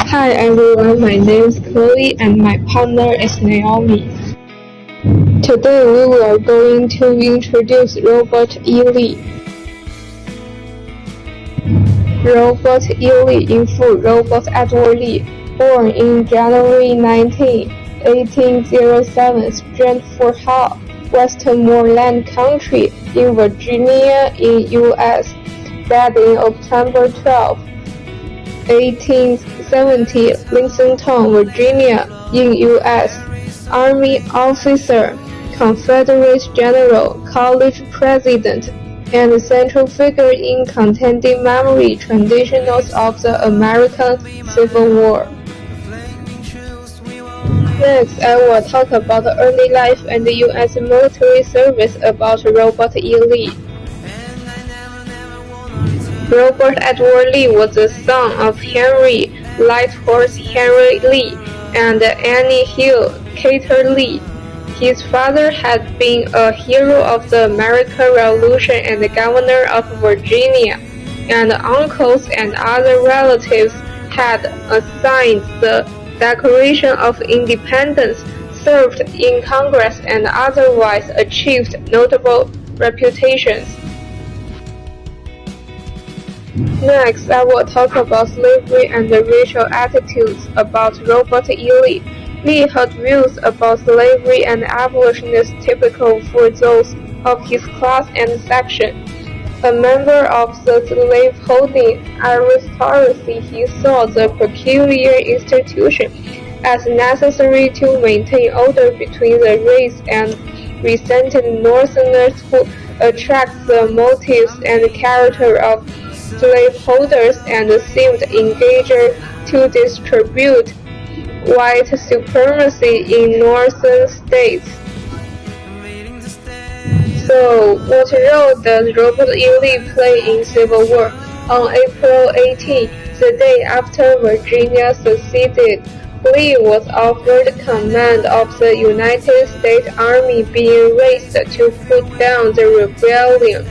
Hi everyone, my name is Chloe and my partner is Naomi. Today we are going to introduce Robert E. Lee. Robert E. Lee, in full, Robert Edward Lee, born in January 19, 1807, Stratford Hall, Westmoreland County, in Virginia, in U.S., died in October 12, 1870, Lexington, Virginia, in U.S., Army officer, Confederate general, college president, and central figure in contending memory traditions of the American Civil War. Next, I will talk about the early life and the U.S. military service about Robert E. Lee. Robert Edward Lee was the son of Henry Light Horse Henry Lee and Annie Hill Carter Lee. His father had been a hero of the American Revolution and the governor of Virginia, and uncles and other relatives had assigned the Declaration of Independence, served in Congress, and otherwise achieved notable reputations. Next, I will talk about slavery and the racial attitudes about Robert E. Lee. Lee had views about slavery and abolitionism typical for those of his class and section. A member of the slave-holding aristocracy, he saw the peculiar institution as necessary to maintain order between the race and resented Northerners who attract the motives and character of slaveholders and seemed eager to distribute white supremacy in northern states. So, what role does Robert E. Lee play in Civil War? On April 18, the day after Virginia seceded, Lee was offered command of the United States Army, being raised to put down the rebellion.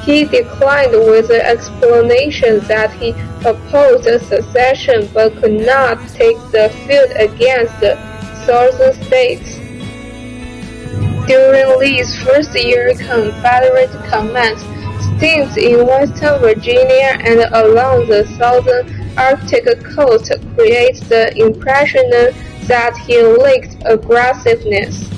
He declined with the explanation that he opposed secession but could not take the field against the southern states. During Lee's first year, Confederate command stints in western Virginia and along the southern Arctic coast create the impression that he lacked aggressiveness.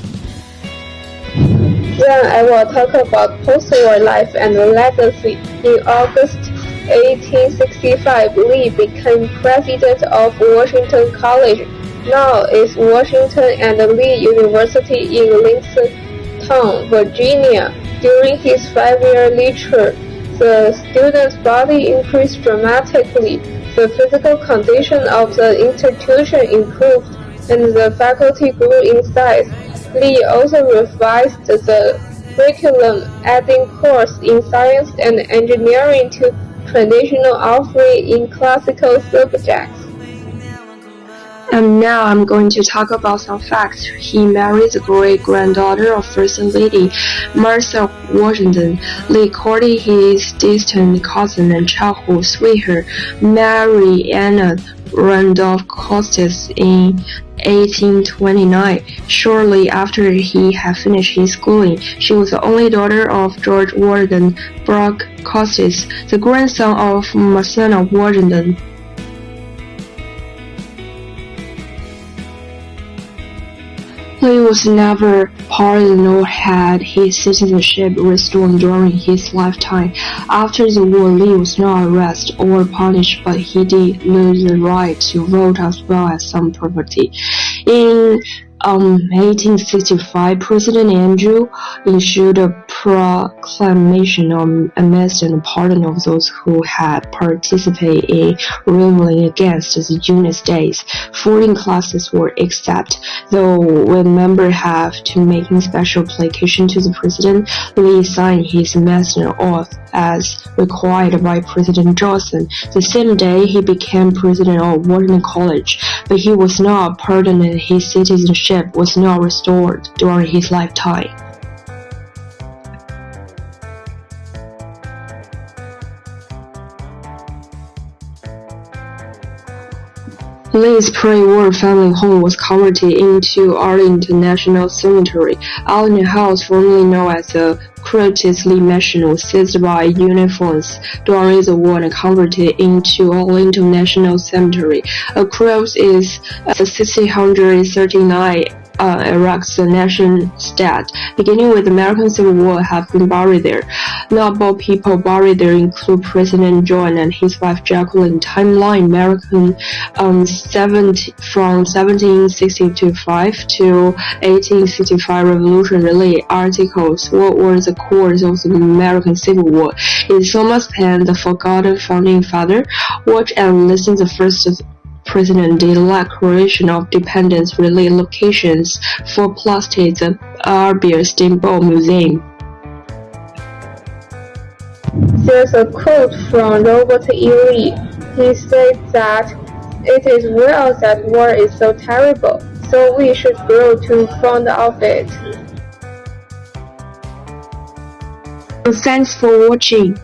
Then I will talk about post-war life and legacy. In August 1865, Lee became president of Washington College, now is Washington and Lee University in Lexington, Virginia. During his 5-year lecture, the student body increased dramatically, the physical condition of the institution improved, and the faculty grew in size. Lee also revised the curriculum, adding courses in science and engineering to traditional offerings in classical subjects. And now I'm going to talk about some facts. He married the great-granddaughter of First Lady Martha Washington. Lee courted his distant cousin and childhood sweetheart, Mary Anna Randolph Custis, in 1829. Shortly after he had finished his schooling, she was the only daughter of George Washington Brock Custis, the grandson of Martha Washington. Lee was never pardoned nor had his citizenship restored during his lifetime. After the war, Lee was not arrested or punished, but he did lose the right to vote as well as some property. In 1865, President Andrew issued a proclamation on amnesty and pardon of those who had participated in rebelling against the United States. 14 classes were exempt, though when members have to make special application to the president, Lee signed his amnesty oath as required by President Johnson. The same day, he became president of Washington College, but he was not pardoned and his citizenship was not restored during his lifetime. Lee's pre-war family home was converted into Arlington National Cemetery. Arlington House, formerly known as the Curtis Lee Mansion, was seized by Union forces during the war and converted into Arlington National Cemetery. A cross is 1639 erects the nation state. Beginning with the American Civil War, have been buried there. Notable people buried there include President John and his wife Jacqueline. Timeline: American from 1765 to 1865 Revolution. Relay articles. What were the causes of the American Civil War? Is Thomas Paine the forgotten founding father? Watch and listen to the first President did Declaration of Independence relay locations for plastics at Arbor Steamboat Museum. There's a quote from Robert E. Lee. He said that it is well that war is so terrible, so we should grow too fond of it. Thanks for watching.